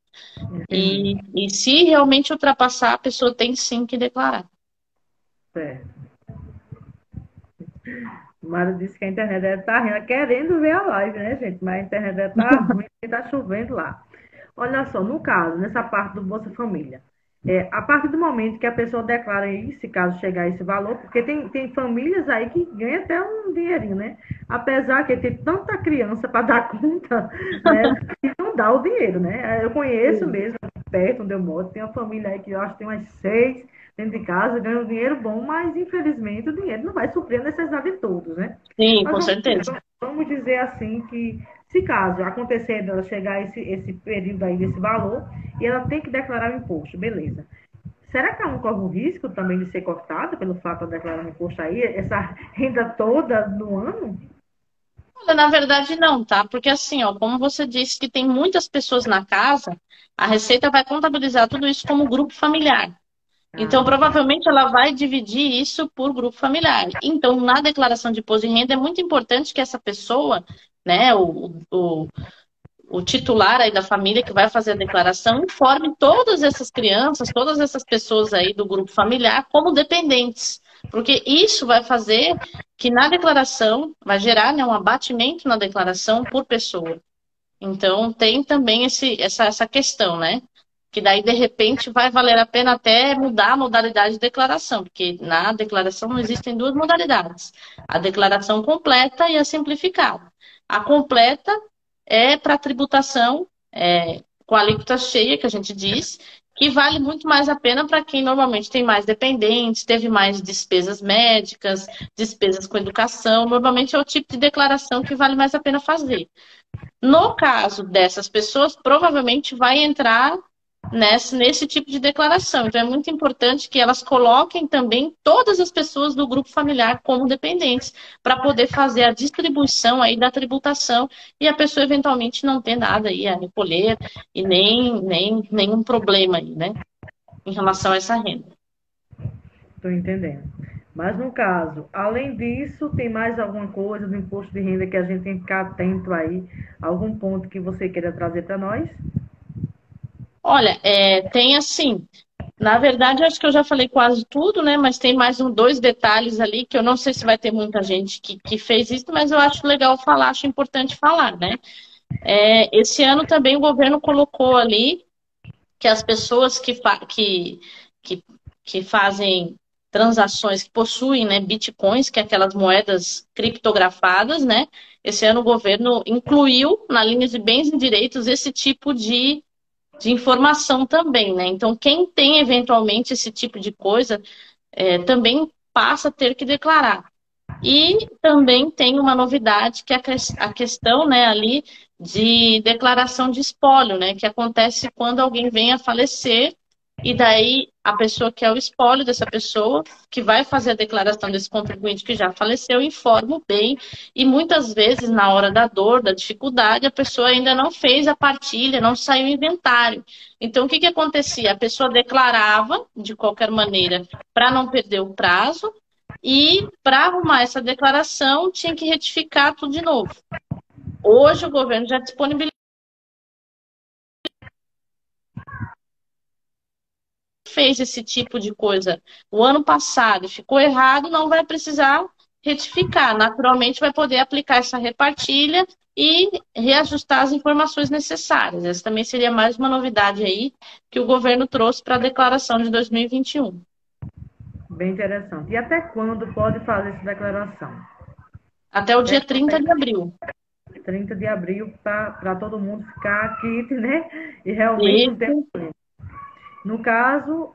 E se realmente ultrapassar, a pessoa tem sim que declarar. Certo. O Mário disse que a internet deve estar rindo, querendo ver a live, né, gente? Mas a internet deve estar ruim, está chovendo lá. Olha só, no caso, nessa parte do Bolsa Família, a partir do momento que a pessoa declara aí, se caso chegar a esse valor, porque tem famílias aí que ganham até um dinheirinho, né? Apesar que tem tanta criança para dar conta, né, que não dá o dinheiro, né? Eu conheço mesmo, perto onde eu moro, tem uma família aí que eu acho que tem umas 6 dentro de casa, ganha um dinheiro bom, mas infelizmente o dinheiro não vai suprir a necessidade de todos, né? Sim, Mas com certeza. vamos dizer assim que, se caso acontecer dela chegar a esse período aí desse valor, e ela tem que declarar o imposto, beleza. Será que ela não corre um risco também de ser cortada pelo fato de declarar o imposto aí, essa renda toda no ano? Olha, na verdade, não, tá? Porque assim, ó, como você disse que tem muitas pessoas na casa, a Receita vai contabilizar tudo isso como grupo familiar. Então, Ah, provavelmente, ela vai dividir isso por grupo familiar. Então, na declaração de imposto de renda, é muito importante que essa pessoa, né, o titular aí da família que vai fazer a declaração, informe todas essas crianças, todas essas pessoas aí do grupo familiar como dependentes. Porque isso vai fazer que na declaração, vai gerar, né, um abatimento na declaração por pessoa. Então, tem também essa questão, né? Que daí, de repente, vai valer a pena até mudar a modalidade de declaração, porque na declaração não existem duas modalidades: a declaração completa e a simplificada. A completa é para tributação com a alíquota cheia, que a gente diz, que vale muito mais a pena para quem normalmente tem mais dependentes, teve mais despesas médicas, despesas com educação. Normalmente é o tipo de declaração que vale mais a pena fazer. No caso dessas pessoas, provavelmente vai entrar nesse tipo de declaração. Então, é muito importante que elas coloquem também todas as pessoas do grupo familiar como dependentes, para poder fazer a distribuição aí da tributação e a pessoa eventualmente não ter nada aí a recolher e nem nenhum problema aí, né, em relação a essa renda. Estou entendendo. Mas no caso, além disso, tem mais alguma coisa do imposto de renda que a gente tem que ficar atento aí? Algum ponto que você queira trazer para nós? Olha, tem assim, na verdade, acho que eu já falei quase tudo, né? Mas tem mais dois detalhes ali que eu não sei se vai ter muita gente que fez isso, mas eu acho legal falar, acho importante falar, né? Esse ano também o governo colocou ali que as pessoas que, que fazem transações, que possuem, né, bitcoins, que é aquelas moedas criptografadas, né? Esse ano o governo incluiu na linha de bens e direitos esse tipo de informação também, né? Então, quem tem eventualmente esse tipo de coisa também passa a ter que declarar. E também tem uma novidade que é a questão, né, ali de declaração de espólio, né, que acontece quando alguém vem a falecer e daí a pessoa que é o espólio dessa pessoa, que vai fazer a declaração desse contribuinte que já faleceu, informa o bem e muitas vezes na hora da dor, da dificuldade, a pessoa ainda não fez a partilha, não saiu o inventário. Então, o que que acontecia? A pessoa declarava de qualquer maneira para não perder o prazo, e para arrumar essa declaração, tinha que retificar tudo de novo. Hoje o governo já disponibilizou, fez esse tipo de coisa o ano passado e ficou errado, não vai precisar retificar. Naturalmente vai poder aplicar essa repartilha e reajustar as informações necessárias. Essa também seria mais uma novidade aí que o governo trouxe para a declaração de 2021. Bem interessante. E até quando pode fazer essa declaração? Até o dia Até 30 de abril. 30 de abril para todo mundo ficar quite, né? E realmente não ter Isso. problema. No caso,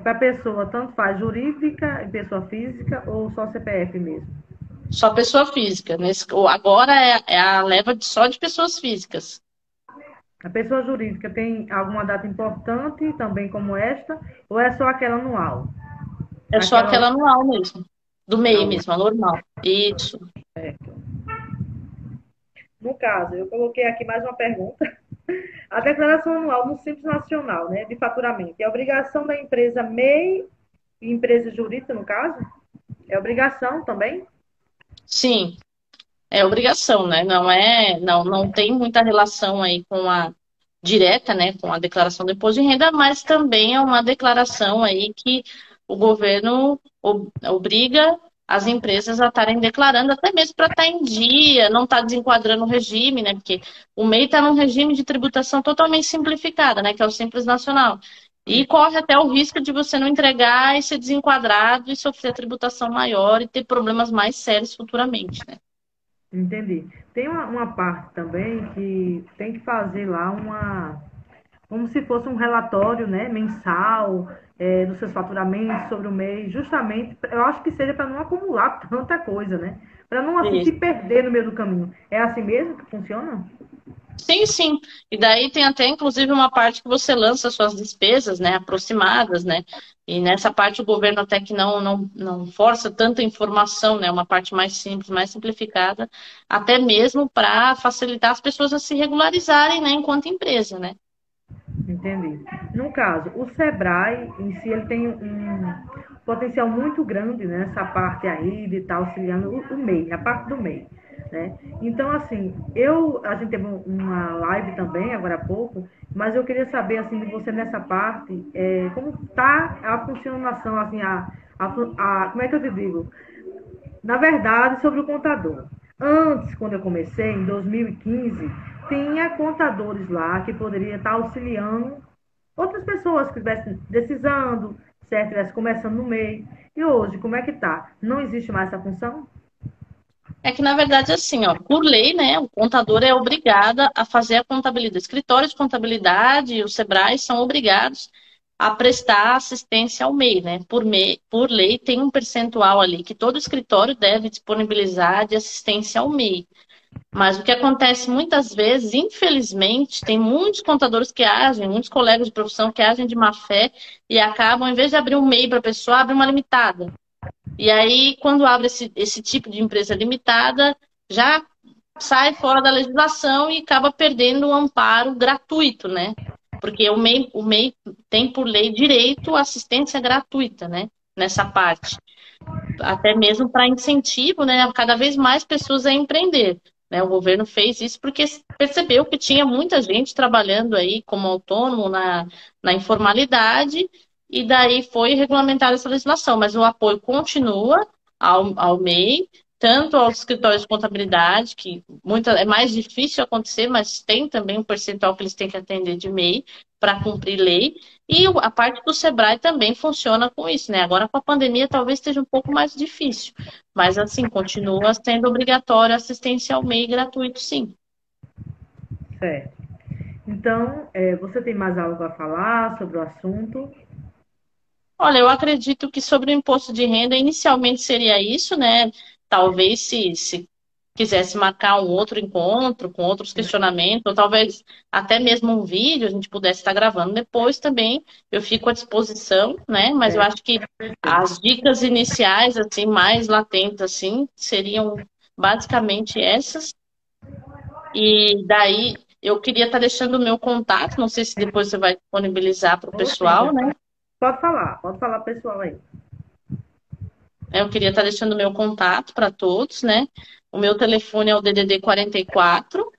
para pessoa, tanto faz jurídica, pessoa física ou só CPF mesmo? Só pessoa física. Agora é a leva só de pessoas físicas. A pessoa jurídica tem alguma data importante também como esta, ou é só aquela anual? É só Aquela aquela anual mesmo. Do MEI anual. mesmo, a normal. Isso. Certo. No caso, eu coloquei aqui mais uma pergunta. A declaração anual no Simples Nacional, né, de faturamento, é obrigação da empresa MEI e empresa jurídica, no caso? É obrigação também? Sim, é obrigação, né? Não tem muita relação aí com a direta, né, com a declaração do imposto de renda, mas também é uma declaração aí que o governo obriga as empresas a estarem declarando, até mesmo para estar em dia, não estar desenquadrando o regime, né? Porque o MEI está num regime de tributação totalmente simplificada, né? Que é o Simples Nacional. E corre até o risco de você não entregar e ser desenquadrado e sofrer tributação maior e ter problemas mais sérios futuramente, né? Entendi. Tem uma parte também que tem que fazer lá como se fosse um relatório, né, mensal, dos seus faturamentos sobre o mês, justamente, eu acho que seja para não acumular tanta coisa, né? Para não assim se Isso. perder no meio do caminho. É assim mesmo que funciona? Sim, sim. E daí tem até, inclusive, uma parte que você lança suas despesas, né, aproximadas, né? E nessa parte o governo até que não força tanta informação, né? Uma parte mais simples, mais simplificada, até mesmo para facilitar as pessoas a se regularizarem, né, enquanto empresa, né? Entendi. No caso, o Sebrae em si ele tem um potencial muito grande nessa parte aí de estar auxiliando o MEI, a parte do MEI, né? Então, assim, a gente teve uma live também agora há pouco, mas eu queria saber assim de você nessa parte, como está a funcionação, assim, como é que eu te digo? Na verdade, sobre o contador. Antes, quando eu comecei, em 2015, tinha contadores lá que poderiam estar auxiliando outras pessoas que estivessem decisando, certo? Estivessem começando no meio. E hoje, como é que tá? Não existe mais essa função? É que, na verdade, assim, ó, por lei, né, o contador é obrigado a fazer a contabilidade. Escritórios de contabilidade e o Sebrae são obrigados a prestar assistência ao MEI, né? Por lei, tem um percentual ali que todo escritório deve disponibilizar de assistência ao MEI. Mas o que acontece muitas vezes, infelizmente, tem muitos contadores que agem, muitos colegas de profissão que agem de má fé e acabam, em vez de abrir um MEI para a pessoa, abre uma limitada. E aí, quando abre esse tipo de empresa limitada, já sai fora da legislação e acaba perdendo o amparo gratuito, né? Porque o MEI tem, por lei, direito à assistência gratuita, né? Nessa parte. Até mesmo para incentivo, né? Cada vez mais pessoas a empreender. Né? O governo fez isso porque percebeu que tinha muita gente trabalhando aí como autônomo na informalidade, e daí foi regulamentada essa legislação. Mas o apoio continua ao MEI, tanto aos escritórios de contabilidade, que é mais difícil acontecer, mas tem também um percentual que eles têm que atender de MEI para cumprir lei. E a parte do Sebrae também funciona com isso, né? Agora com a pandemia talvez esteja um pouco mais difícil, mas assim, continua sendo obrigatório assistência ao MEI gratuito, sim. Certo. Então, você tem mais algo a falar sobre o assunto? Olha, eu acredito que sobre o imposto de renda, inicialmente seria isso, né? Talvez se quisesse marcar um outro encontro com outros questionamentos, ou talvez até mesmo um vídeo a gente pudesse estar gravando depois também, eu fico à disposição, né? Mas eu É, acho que as dicas iniciais, assim, mais latentes, assim, seriam basicamente essas. E daí eu queria estar deixando o meu contato, não sei se depois você vai disponibilizar para o ou sim, pessoal, né? pode falar pessoal aí. Eu queria estar deixando o meu contato para todos, né? O meu telefone é o DDD 44,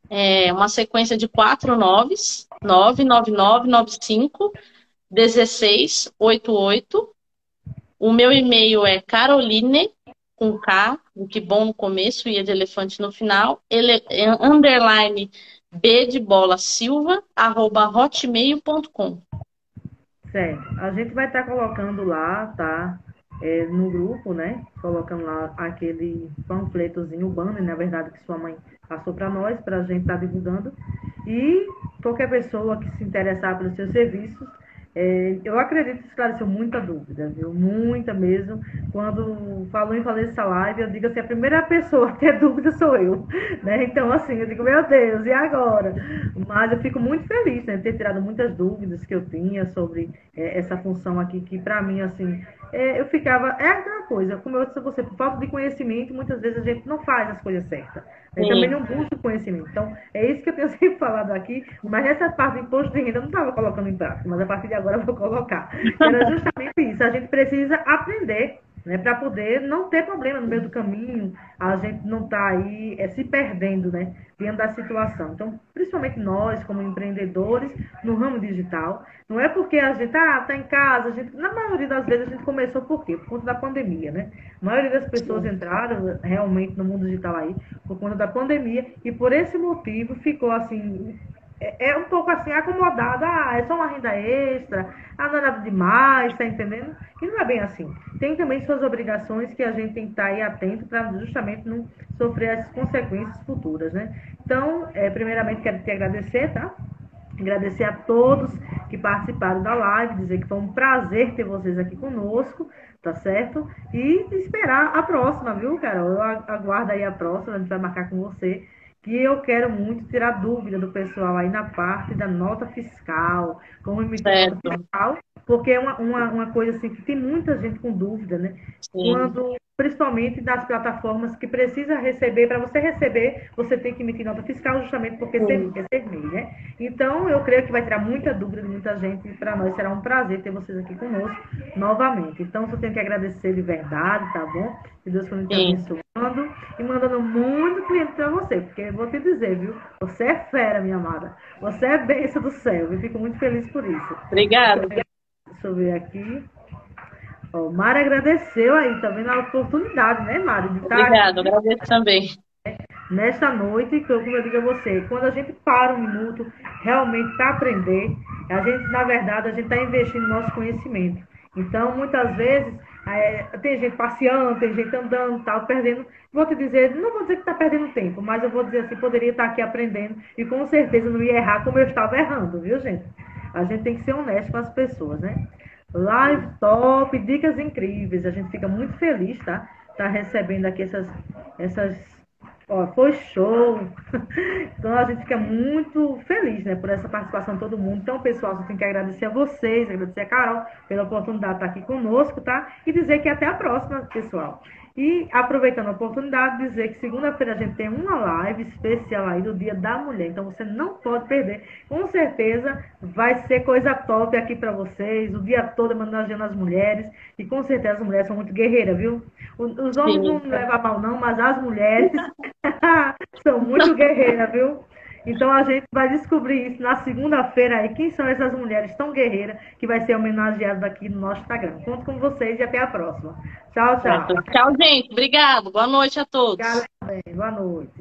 é uma sequência de 4 noves, 99995 1688. O meu e-mail é caroline, com K, o que bom no começo, e de elefante no final, underline B de bola Silva, @hotmail.com. Certo. A gente vai estar colocando lá, tá? No grupo, né? Colocando lá aquele panfletozinho, o banner, na verdade, que sua mãe passou para nós, para a gente estar divulgando. E qualquer pessoa que se interessar pelos seus serviços, eu acredito que esclareceu muita dúvida, viu? Muita mesmo. Quando falou em fazer essa live, eu digo assim, a primeira pessoa a ter dúvida sou eu, né? Então, assim, eu digo, meu Deus, e agora? Mas eu fico muito feliz, né, de ter tirado muitas dúvidas que eu tinha sobre essa função aqui, que para mim, assim, eu ficava, é aquela coisa, como eu disse a você, por falta de conhecimento, muitas vezes a gente não faz as coisas certas, né? Também Sim, não busca o conhecimento. Então, é isso que eu tenho sempre falado aqui, mas nessa parte do imposto de renda eu não estava colocando em prática, mas a partir de agora eu vou colocar. Que era justamente isso, a gente precisa aprender, né, para poder não ter problema no meio do caminho, a gente não tá aí se perdendo, né, diante da situação. Então, principalmente nós, como empreendedores no ramo digital, não é porque a gente tá em casa, a gente, na maioria das vezes a gente começou por quê? Por conta da pandemia, né? A maioria das pessoas sim, entraram realmente no mundo digital aí por conta da pandemia e por esse motivo ficou assim um pouco assim acomodada, é só uma renda extra, não é nada demais, tá entendendo? E não é bem assim. Tem também suas obrigações que a gente tem que estar aí atento para justamente não sofrer as consequências futuras, né? Então, primeiramente quero te agradecer, tá? Agradecer a todos que participaram da live, dizer que foi um prazer ter vocês aqui conosco, tá certo? E esperar a próxima, viu, Carol? Eu aguardo aí a próxima, a gente vai marcar com você, que eu quero muito tirar dúvida do pessoal aí na parte da nota fiscal, como emitir nota certo, fiscal, porque é uma coisa assim que tem muita gente com dúvida, né? sim, Quando, principalmente das plataformas que precisa receber, para você receber, você tem que emitir nota fiscal justamente porque sim, é ser MEI, né? Então, eu creio que vai tirar muita dúvida de muita gente e para nós será um prazer ter vocês aqui conosco novamente. Então, só tenho que agradecer de verdade, tá bom? Que Deus continue te sim. abençoando e mandando muito cliente para você, porque eu vou te dizer, viu? Você é fera, minha amada. Você é bênção do céu. Eu fico muito feliz por isso. Obrigada. Deixa eu ver aqui. Ó, o Mário agradeceu aí, tá vendo a oportunidade, né, Mário, de estar Obrigada, aqui agradeço também. nesta noite, que como eu digo a você, quando a gente para um minuto realmente para aprender, a gente, na verdade, a gente está investindo no nosso conhecimento. Então, muitas vezes, Tem gente passeando, tem gente andando, tal, perdendo. Vou te dizer, não vou dizer que está perdendo tempo, mas eu vou dizer assim, poderia estar aqui aprendendo e com certeza não ia errar como eu estava errando, viu, gente? A gente tem que ser honesto com as pessoas, né? Live top, dicas incríveis. A gente fica muito feliz, tá? Tá recebendo aqui essas. Ó, foi show. Então a gente fica muito feliz, né, por essa participação de todo mundo. Então, pessoal, só tem que agradecer a vocês, agradecer a Carol pela oportunidade de estar aqui conosco, tá? E dizer que até a próxima, pessoal. E aproveitando a oportunidade, dizer que segunda-feira a gente tem uma live especial aí do Dia da Mulher. Então você não pode perder. Com certeza vai ser coisa top aqui para vocês. O dia todo homenageando as mulheres. E com certeza as mulheres são muito guerreiras, viu? Os homens não Sim. levam a mal, não, mas as mulheres são muito guerreiras, viu? Então a gente vai descobrir isso na segunda-feira aí. Quem são essas mulheres tão guerreiras que vai ser homenageadas aqui no nosso Instagram. Conto com vocês e até a próxima. Tchau, tchau. Certo. Tchau, gente. Obrigado. Boa noite a todos. Obrigada, boa noite.